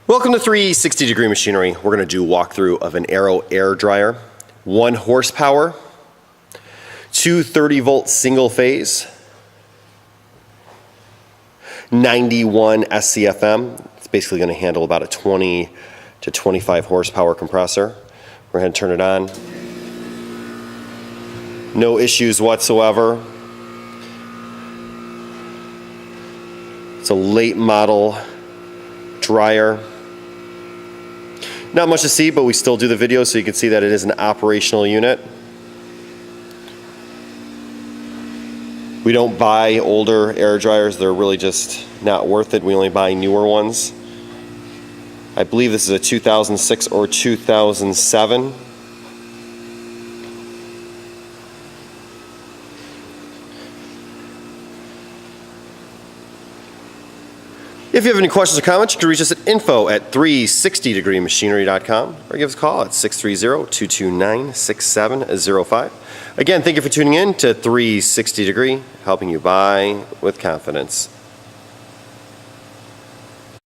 Welcome to 360 Degree Machinery. We're going to do a walkthrough of an Aero air dryer. 1 horsepower, 230 volt single phase, 91 Scfm. It's basically going to handle about a 20 to 25 horsepower compressor. We're going to turn it on. No issues whatsoever. It's a late model dryer. Not much to see, but we still do the video so you can see that it is an operational unit. We don't buy older air dryers. They're really just not worth it. We only buy newer ones. I believe this is a 2006 or 2007. If you have any questions or comments, you can reach us at info@360degreemachinery.com or give us a call at 630-229-6705. Again, thank you for tuning in to 360 Degree, helping you buy with confidence.